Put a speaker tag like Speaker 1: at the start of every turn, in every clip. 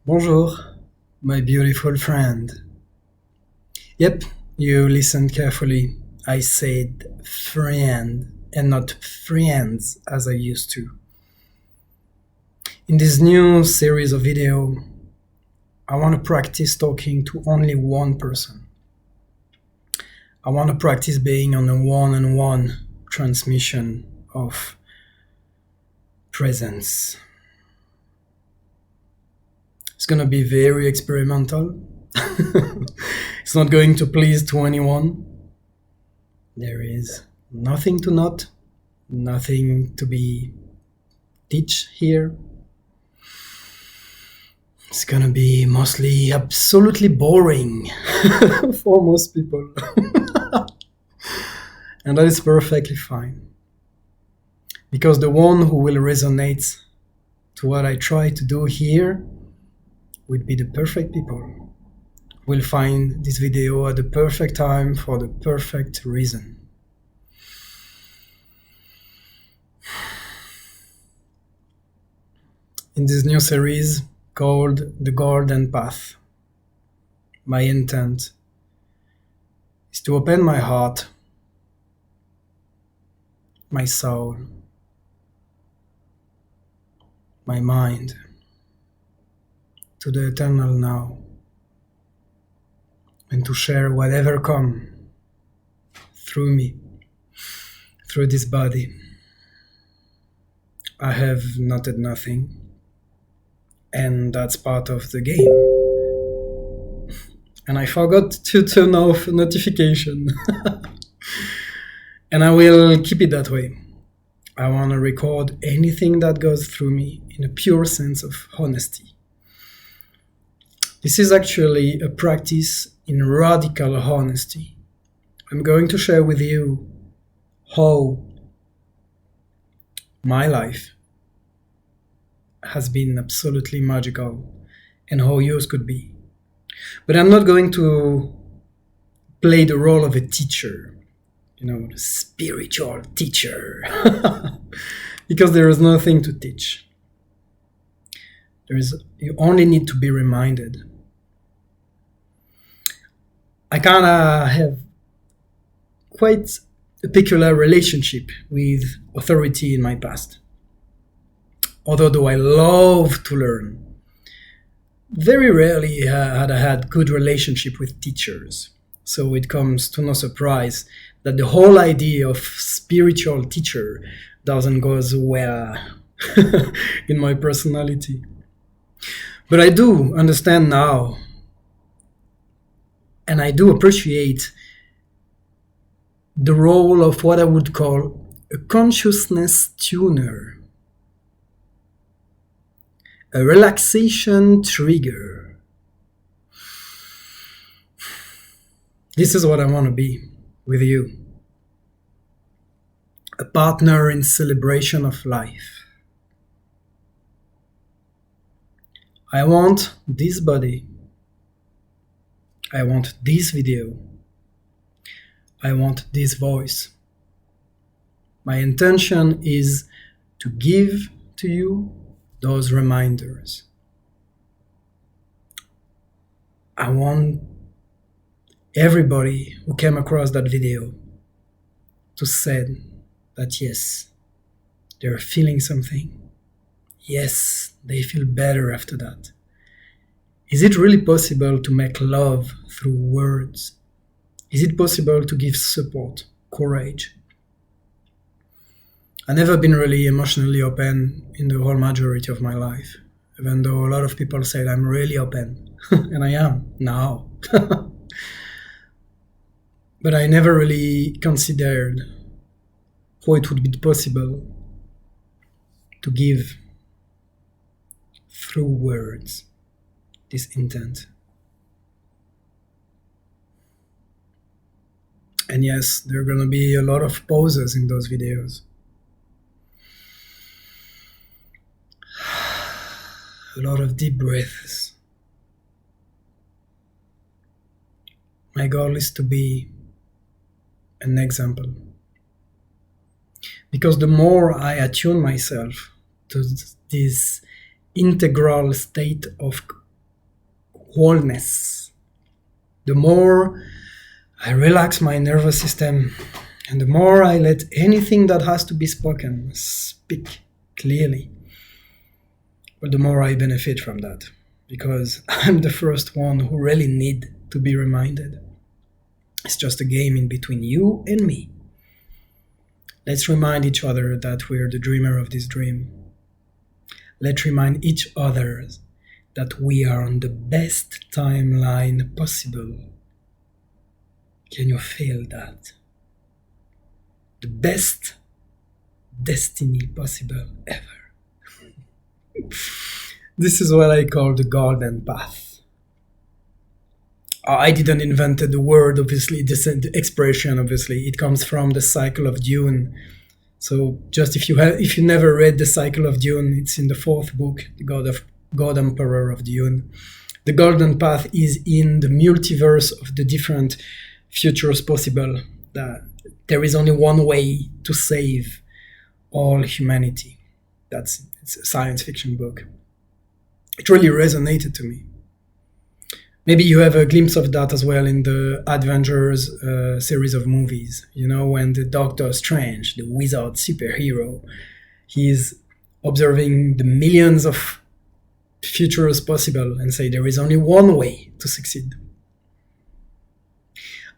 Speaker 1: Bonjour, my beautiful friend. Yep, you listened carefully. I said friend and not friends as I used to. In this new series of video, I want to practice talking to only one person. I want to practice being on a one-on-one transmission of presence. It's gonna be very experimental. It's not going to please to anyone. There is nothing to not, nothing to be teach here. It's gonna be mostly absolutely boring for most people. And that is perfectly fine. Because the one who will resonate to what I try to do here will be the perfect people. Will find this video at the perfect time for the perfect reason. In this new series called The Golden Path, my intent is to open my heart, my soul, my mind to the eternal now, and to share whatever comes through me, through this body. I have noted nothing, and that's part of the game. And I forgot to turn off notification. And I will keep it that way. I want to record anything that goes through me in a pure sense of honesty. This is actually a practice in radical honesty. I'm going to share with you how my life has been absolutely magical and how yours could be. But I'm not going to play the role of a teacher, the spiritual teacher, because there is nothing to teach. You only need to be reminded. I kind of have quite a peculiar relationship with authority in my past. Although I love to learn, very rarely had I had good relationship with teachers. So it comes to no surprise that the whole idea of spiritual teacher doesn't go as well in my personality. But I do understand now, and I do appreciate the role of what I would call a consciousness tuner, a relaxation trigger. This is what I want to be with you. A partner in celebration of life. I want this body. I want this video. I want this voice. My intention is to give to you those reminders. I want everybody who came across that video to say that yes, they're feeling something. Yes, they feel better after that. Is it really possible to make love through words? Is it possible to give support, courage? I've never been really emotionally open in the whole majority of my life, even though a lot of people say I'm really open, and I am now. But I never really considered how it would be possible to give through words this intent. And yes, there are going to be a lot of pauses in those videos. A lot of deep breaths. My goal is to be an example. Because the more I attune myself to this integral state of wholeness. The more I relax my nervous system, and the more I let anything that has to be spoken speak clearly, but the more I benefit from that, because I'm the first one who really need to be reminded. It's just a game in between you and me. Let's remind each other that we're the dreamer of this dream. Let's remind each other that we are on the best timeline possible. Can you feel that? The best destiny possible ever. This is what I call the golden path. I didn't invent the word, obviously, this expression, obviously. It comes from the cycle of Dune. So just if you never read the cycle of Dune, it's in the 4th book, the God Emperor of Dune. The golden path is in the multiverse of the different futures possible. That there is only one way to save all humanity. It's a science fiction book. It really resonated to me. Maybe you have a glimpse of that as well in the Avengers series of movies. You know, when the Doctor Strange, the wizard superhero, he's observing the millions of futures possible and say there is only one way to succeed.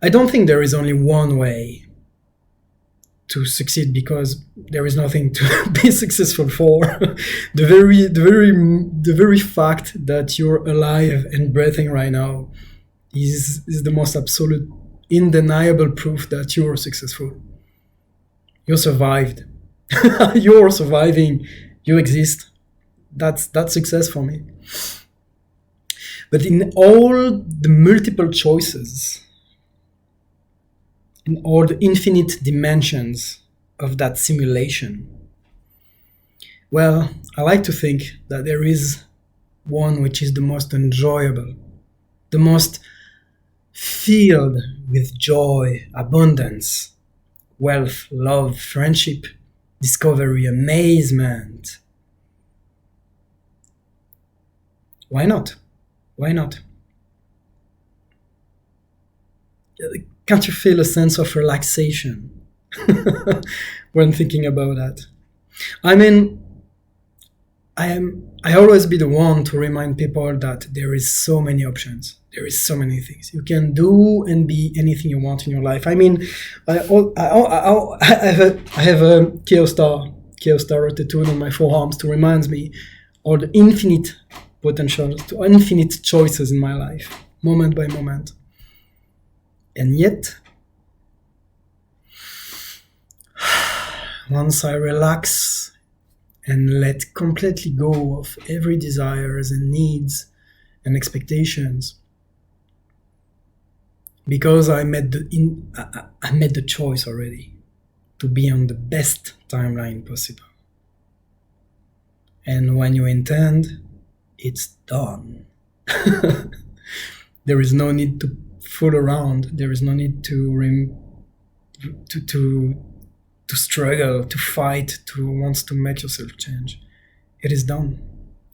Speaker 1: I don't think there is only one way to succeed, because there is nothing to be successful for. The very fact that you're alive and breathing right now is the most absolute, undeniable proof that you're successful. You survived. You're surviving. You exist. That's success for me. But in all the multiple choices, in all the infinite dimensions of that simulation, well, I like to think that there is one which is the most enjoyable, the most filled with joy, abundance, wealth, love, friendship, discovery, amazement. Why not? Why not? Can't you feel a sense of relaxation when thinking about that? I mean, I always be the one to remind people that there is so many options. There is so many things you can do and be anything you want in your life. I mean, I have a Chaos Star tattooed on my forearms to remind me all the infinite potential, to infinite choices in my life, moment by moment. And yet, once I relax and let completely go of every desires and needs and expectations, because I made the choice already to be on the best timeline possible. And when you intend, it's done. There is no need to fool around. There is no need to struggle, to fight, to want to make yourself change. It is done.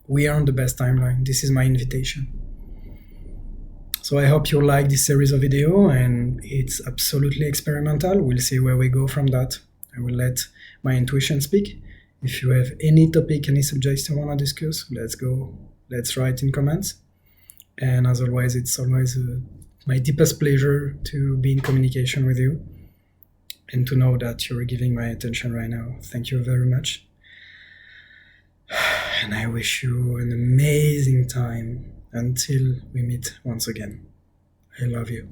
Speaker 1: We are on the best timeline. This is my invitation. So I hope you like this series of video, and it's absolutely experimental. We'll see where we go from that. I will let my intuition speak. If you have any topic, any subjects you want to discuss, let's go. Let's write in comments. And as always, it's always my deepest pleasure to be in communication with you and to know that you're giving my attention right now. Thank you very much. And I wish you an amazing time until we meet once again. I love you.